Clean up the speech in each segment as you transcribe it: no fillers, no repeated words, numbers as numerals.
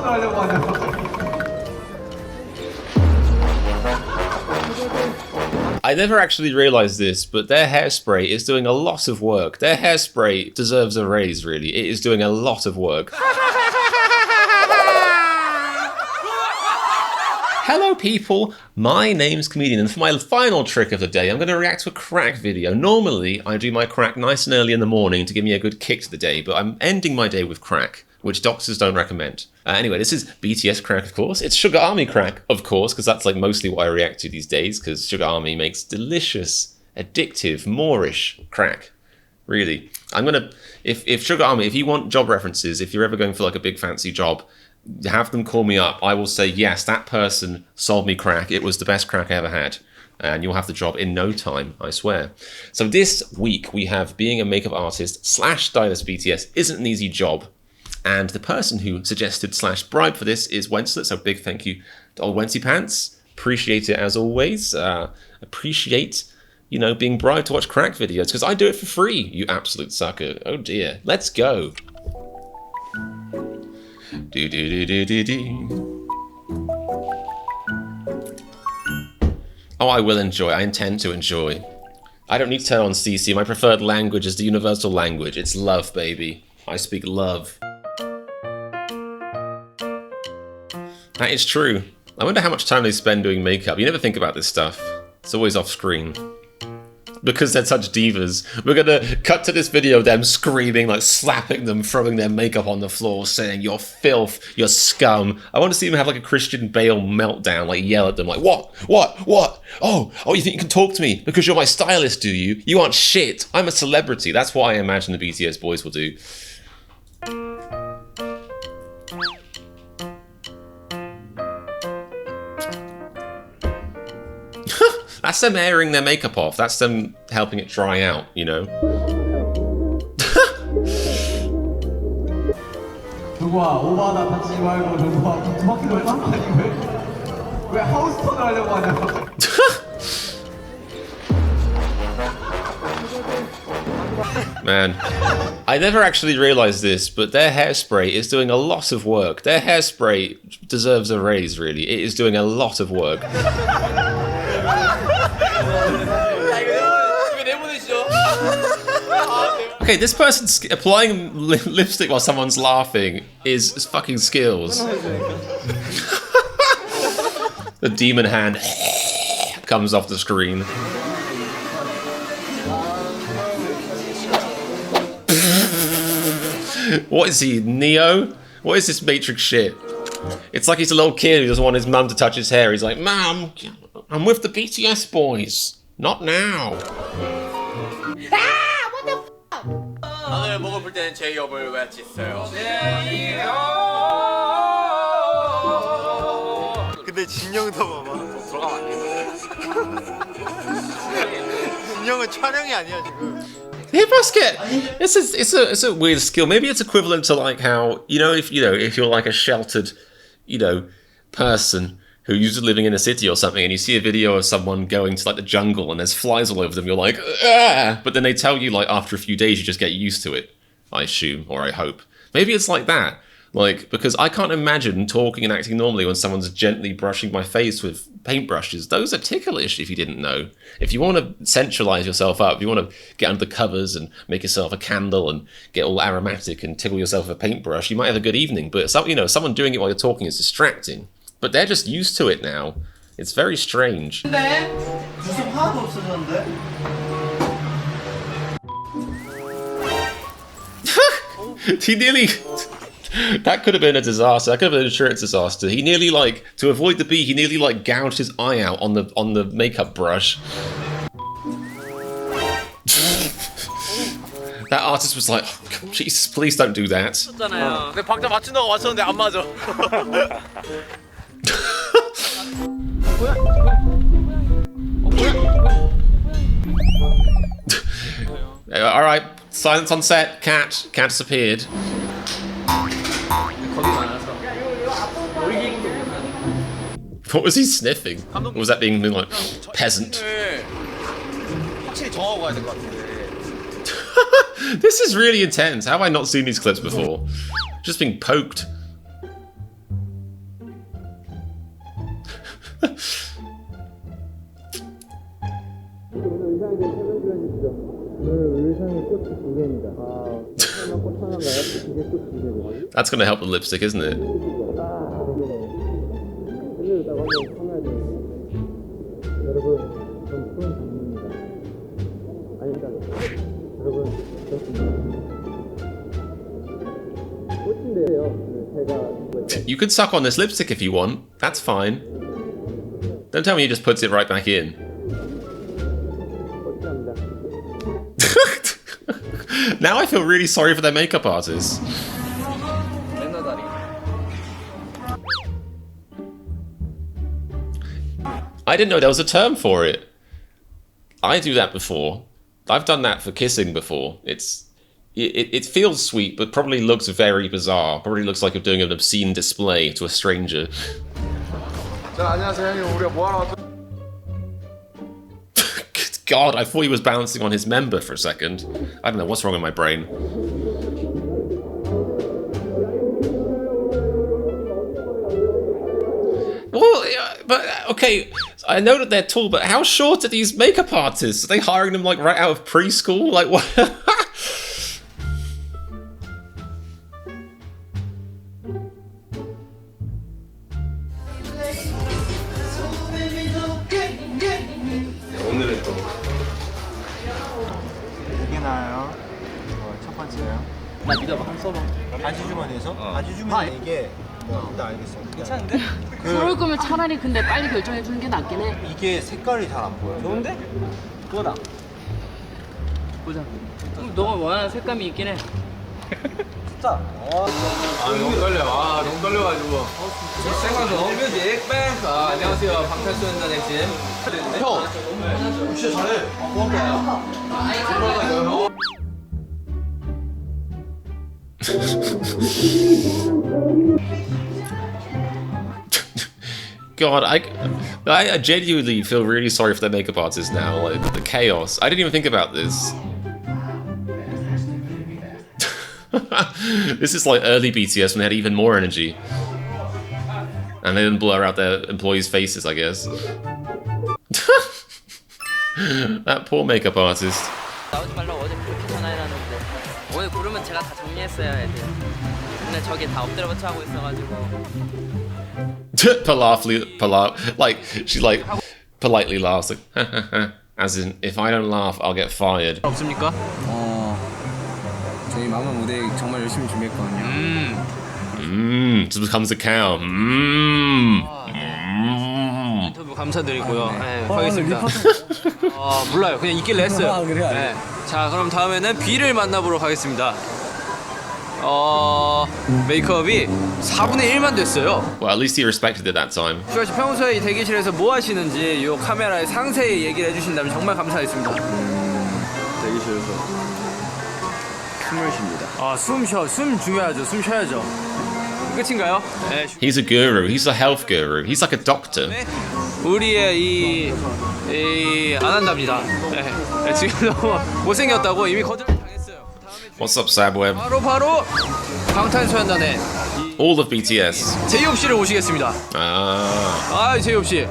하려고 하냐. I never actually realized this, but their hairspray is doing a lot of work. Their hairspray deserves a raise, really. It is doing a lot of work. Hello people, my name's Comedian, and for my final trick of the day, I'm going to react to a crack video. Normally, I do my crack nice and early in the morning to give me a good kick to the day, but I'm ending my day with crack, which doctors don't recommend. Anyway, this is BTS crack, of course. It's Sugar Army crack, of course, because that's like mostly what I react to these days, because Sugar Army makes delicious, addictive, Moorish crack. Really. I'm gonna, if Sugar Army, if you want job references, if you're ever going for like a big fancy job, have them call me up. I will say, yes, that person sold me crack. It was the best crack I ever had. And you'll have the job in no time, I swear. So this week we have being a makeup artist / stylist BTS isn't an easy job. And the person who suggested / bribe for this is Wencelet. So big thank you to old Wency Pants. Appreciate it as always. Appreciate, you know, being bribed to watch crack videos because I do it for free, you absolute sucker. Oh dear. Let's go. Do do do do do do. Oh, I will enjoy. I intend to enjoy. I don't need to turn on CC. My preferred language is the universal language. It's love, baby. I speak love. That is true. I wonder how much time they spend doing makeup. You never think about this stuff. It's always off screen. Because they're such divas, we're gonna cut to this video of them screaming, like slapping them, throwing their makeup on the floor, saying, "You're filth, you're scum." I want to see them have like a Christian Bale meltdown, like yell at them, like, "What? Oh, you think you can talk to me because you're my stylist, do you? You aren't shit. I'm a celebrity." That's what I imagine the BTS boys will do. That's them airing their makeup off. That's them helping it dry out, you know? 누구야 오바나 받지 말고 누구야 도망치러 왜 하우스턴을 하려고 하냐. Man, I never actually realized this, but their hairspray is doing a lot of work. Their hairspray deserves a raise, really. It is doing a lot of work. Okay, this person's applying lipstick while someone's laughing is fucking skills. The demon hand comes off the screen. What is he, Neo? What is this Matrix shit? It's like he's a little kid who doesn't want his mum to touch his hair. He's like, "Mum, I'm with the BTS boys. Not now." 오늘 목을 풀 때는 제이홉을 외쳤어요. 근데 진영도 봐봐. 들어가면 안 돼. 진영은 촬영이 아니야 지금. Hip basket. It's a weird skill. Maybe it's equivalent to like how if you're like a sheltered, person who used to living in a city or something, and you see a video of someone going to like the jungle and there's flies all over them, you're like, ah! But then they tell you like after a few days you just get used to it, I assume, or I hope. Maybe it's like that. Like, because I can't imagine talking and acting normally when someone's gently brushing my face with paintbrushes. Those are ticklish, if you didn't know. If you want to centralize yourself up, if you want to get under the covers and make yourself a candle and get all aromatic and tickle yourself with a paintbrush, you might have a good evening. But someone doing it while you're talking is distracting. But they're just used to it now. It's very strange. He nearly... That could have been a disaster. That could have been an insurance disaster. He nearly, to avoid the bee, he nearly, gouged his eye out on the makeup brush. That artist was like, oh, Jesus, please don't do that. 근데 박자 맞춘다고 맞췄는데 안 맞아. All right, silence on set. Cat disappeared. What was he sniffing? Or was that being like peasant? This is really intense. How have I not seen these clips before? Just being poked. That's gonna help the lipstick, isn't it? You could suck on this lipstick if you want. That's fine. Don't tell me he just puts it right back in. Now I feel really sorry for their makeup artists. I didn't know there was a term for it. I do that before. I've done that for kissing before. It feels sweet, but probably looks very bizarre. Probably looks like you're doing an obscene display to a stranger. God, I thought he was bouncing on his member for a second. I don't know, what's wrong with my brain? Well, but, okay, I know that they're tall, but how short are these makeup artists? Are they hiring them, like, right out of preschool? Like, what? 오늘은 또 이게 나아요. 첫 번째요. 나 믿어봐, 한번 써봐. 바지 주머니에서? 바지 주머니 이게 일단 알겠어. 괜찮은데? 그럴 거면 차라리 근데 빨리 결정해 주는 게 낫긴 해. 이게 색깔이 잘 안 보여. 좋은데? 그거다. 보자. 너가 원하는 색감이 있긴 해. 진짜. 너무 떨려. 너무 떨려가지고. 생각도 너무 뮤직 뱅크. 안녕하세요. 방탄소년단의 진. 형. 진짜 잘해. 고맙다. God, I genuinely feel really sorry for their makeup artists now. Like, the chaos. I didn't even think about this. This is like early BTS when they had even more energy. And they didn't blur out their employees' faces, I guess. That poor makeup artist. 나오지 말라고 어제 그렇게 전화해놨는데 오늘 부르면 제가 다 정리했어요, 애들. 근데 저기 다 엎드려 받쳐 하고 있어가지고. She politely laughs, like, as in, if I don't laugh, I'll get fired. 없습니까? 저희 마마 무대 정말 열심히 준비했거든요. So becomes a cow. 인터뷰 감사드리고요. 네, 하겠습니다. 몰라요. 그냥 있길래 했어요. 네. 자, 그럼 다음에는 B를 만나보러 가겠습니다. 메이크업이 4분의 1만 됐어요. Well, at least he respected it that time. 슈아 씨 평소에 이 대기실에서 뭐 하시는지 이 카메라에 상세히 얘기를 해주신다면 정말 감사하겠습니다. 대기실에서 숨을 쉽니다. 숨 쉬어. 숨 중요하죠. 숨 쉬어야죠. 끝인가요? 네. He's a guru. He's a health guru. He's like a doctor. 우리의 안 한답니다. 네. 지금 너무 못생겼다고 이미 거절을 당했어요. What's up, Sabweb? 바로 방탄소년단의 All of BTS. 제이홉 씨를 모시겠습니다. 제이홉 씨.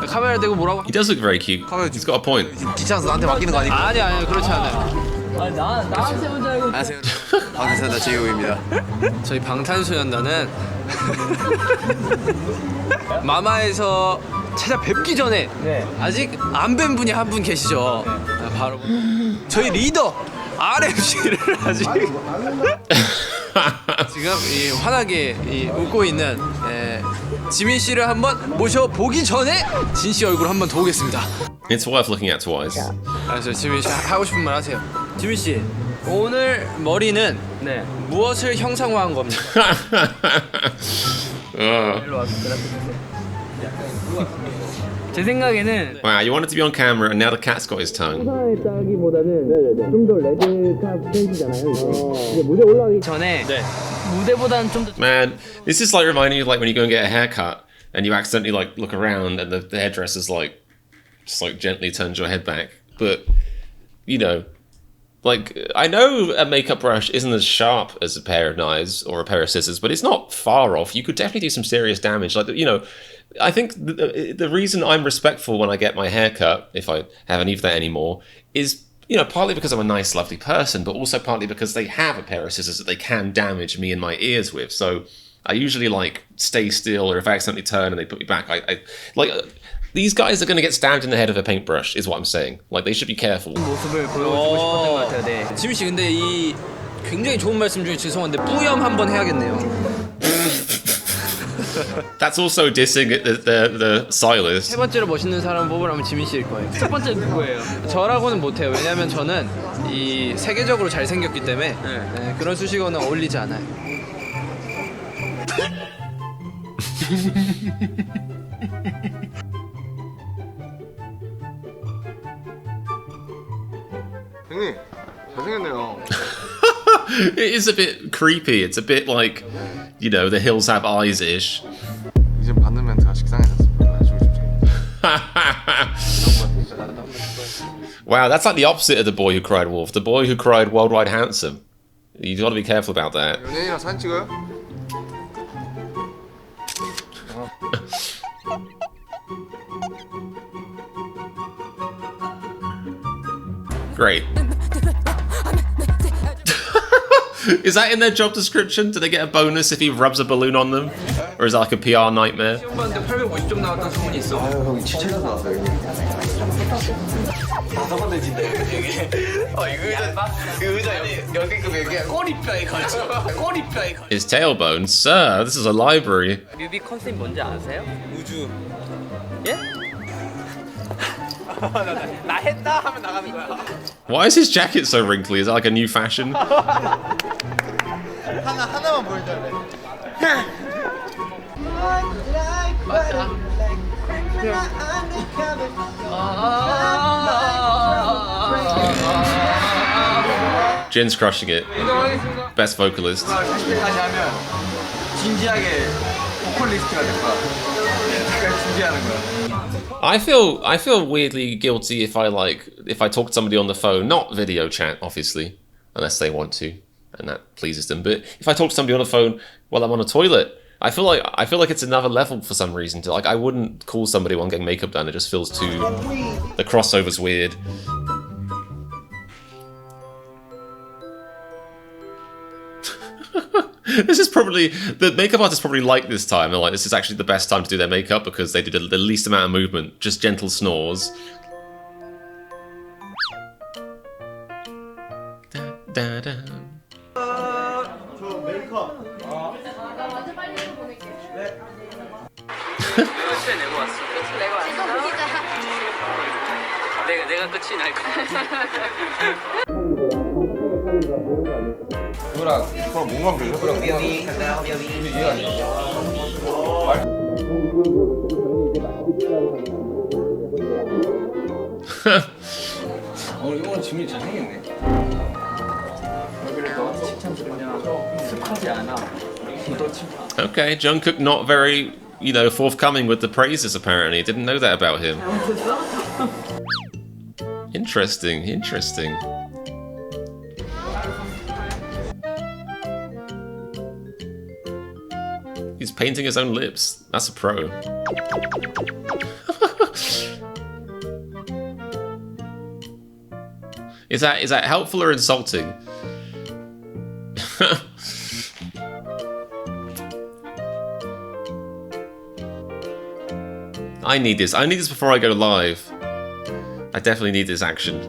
카메라 대고 뭐라고? He does look very cute. He's got a point. 귀찮아서 나한테 맡기는 거 아니고. 아니 그렇지 않아요. 나한테 혼자 알고. 안녕하세요. 방탄소년단 제이홉입니다. 저희 방탄소년단은 마마에서 찾아뵙기 전에 아직 안 뵌 분이 한 분 계시죠. 바로 저희 리더 RMC를 아직 지금 환하게 웃고 있는 지민 씨를 한번 모셔보기 전에 진 씨 얼굴 한번 더 보겠습니다. It's worth looking at twice. 알았어요. 지민 씨 하고 싶은 말 하세요. 지민 씨 오늘 머리는 무엇을 형상화한 겁니까? 제 생각에는 Wow, you wanted to be on camera and now the cat's got his tongue. 형상했다기보다는 좀 더 레드카 페이지잖아요. 이제 무대 올라가기 전에 무대보다는 좀 더. Man, this is like reminding you of like when you go and get a haircut and you accidentally like look around and the hairdresser's like just like gently turns your head back. But you know, Like, I know a makeup brush isn't as sharp as a pair of knives or a pair of scissors, but it's not far off. You could definitely do some serious damage. Like, you know, I think the reason I'm respectful when I get my hair cut, if I have any of that anymore, is, you know, partly because I'm a nice, lovely person, but also partly because they have a pair of scissors that they can damage me and my ears with. So I usually, like, stay still, or if I accidentally turn and they put me back, I like... These guys are going to get stabbed in the head with a paintbrush, is what I'm saying. Like, they should be careful. 모습을 보여주고 싶었던 것 같아요. 네. 지민 씨, 근데 이 굉장히 좋은 말씀 중에 죄송한데 뿌염 한번 해야겠네요. That's also dissing the stylist. 세 번째로 멋있는 사람 뽑으라면 지민 씨일 거예요. 첫 번째 누구예요? 저라고는 못해요. 왜냐면 저는 이 세계적으로 잘생겼기 때문에 네, 그런 수식어는 어울리지 않아요. 형님 잘생겼네요. It is a bit creepy. It's a bit like, you know, the hills have eyes-ish. 이제 받는 멘트가 식상해졌습니다. Wow, that's like the opposite of the boy who cried wolf. The boy who cried worldwide handsome. You've got to be careful about that. 연예인이랑 사진 찍어요? Great. Is that in their job description? Do they get a bonus if he rubs a balloon on them? Or is that like a PR nightmare? 시험봤는데 850점 나왔다는 소문이 있어. 형이 7,000원 나왔어요. 여기. 다섯 번 되진다 이게. 이 의자 여기급 여기 꼬리뼈에 걸쳐. 꼬리뼈에 걸쳐. His tailbone? Sir, this is a library. 뮤비 컨셉 뭔지 아세요? 우주. 예? 나 했다 하면 나가는 거야. Why is his jacket so wrinkly? Is that like a new fashion? 하나만 보여줘야 돼. Jin's crushing it. Best vocalist. 40대까지 하면 진지하게 보컬리스트가 될 거야. 약간 준비하는 거야. I feel weirdly guilty if I talk to somebody on the phone, not video chat, obviously, unless they want to, and that pleases them. But if I talk to somebody on the phone while I'm on a toilet, I feel like it's another level for some reason. I wouldn't call somebody while I'm getting makeup done. It just feels too... The crossover's weird. This is probably... The makeup artists probably like this time. They're like, this is actually the best time to do their makeup because they did the least amount of movement. Just gentle snores. Da, da, da. 끝을 내고 왔어. 끝을 내고 왔어. 내가 끝이 날 거야. 그럼 몸만 빌려? 그럼 이거는 지민이 잘생겼네. 습하지 않아. Okay, Jungkook not very, you know, forthcoming with the praises apparently. Didn't know that about him. Interesting, interesting. He's painting his own lips. That's a pro. Is that helpful or insulting? I need this. I need this before I go live. I definitely need this action.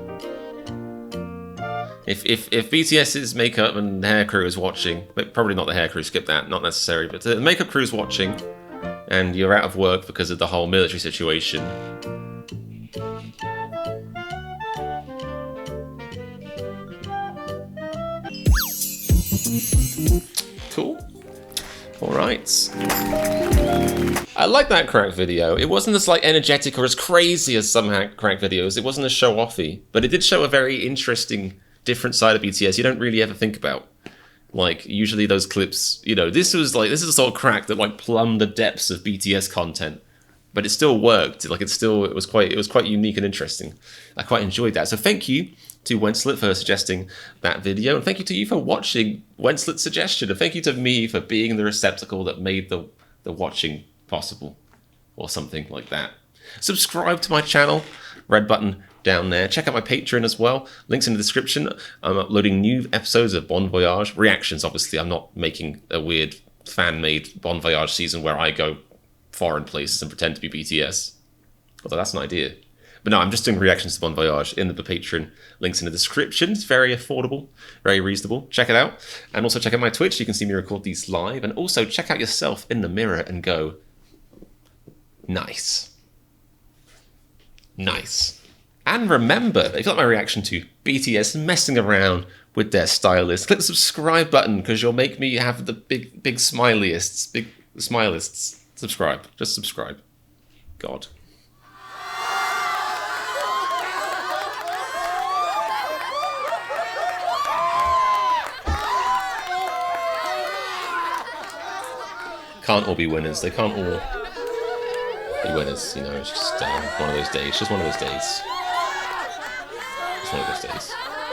If BTS's makeup and hair crew is watching, but probably not the hair crew, skip that, not necessary, but the makeup crew is watching, and you're out of work because of the whole military situation. Cool. Alright. I like that crank video. It wasn't as like energetic or as crazy as some crank videos. It wasn't as show-offy, but it did show a very interesting, different side of BTS you don't really ever think about. Like, usually those clips, you know, this is a sort of crack that like plumbed the depths of BTS content, but it still worked. Like, it was quite unique and interesting. I quite enjoyed that. So thank you to Wenslet for suggesting that video, and thank you to you for watching Wenslet's suggestion, and thank you to me for being the receptacle that made the watching possible, or something like that. Subscribe to my channel, red button down there. Check out my Patreon as well, links in the description. I'm uploading new episodes of Bon Voyage, reactions obviously. I'm not making a weird fan-made Bon Voyage season where I go foreign places and pretend to be BTS, although that's an idea. But no, I'm just doing reactions to Bon Voyage in the Patreon. Links in the description. It's very affordable, very reasonable. Check it out. And also check out my Twitch. You can see me record these live. And also check out yourself in the mirror and go, nice. Nice. And remember, if you like my reaction to BTS messing around with their stylist, click the subscribe button because you'll make me have the big smileysts. Big smileysts. Subscribe. Just subscribe. God. Can't all be winners. They can't all be winners. You know, it's just one of those days. Just one of those days. Just one of those days.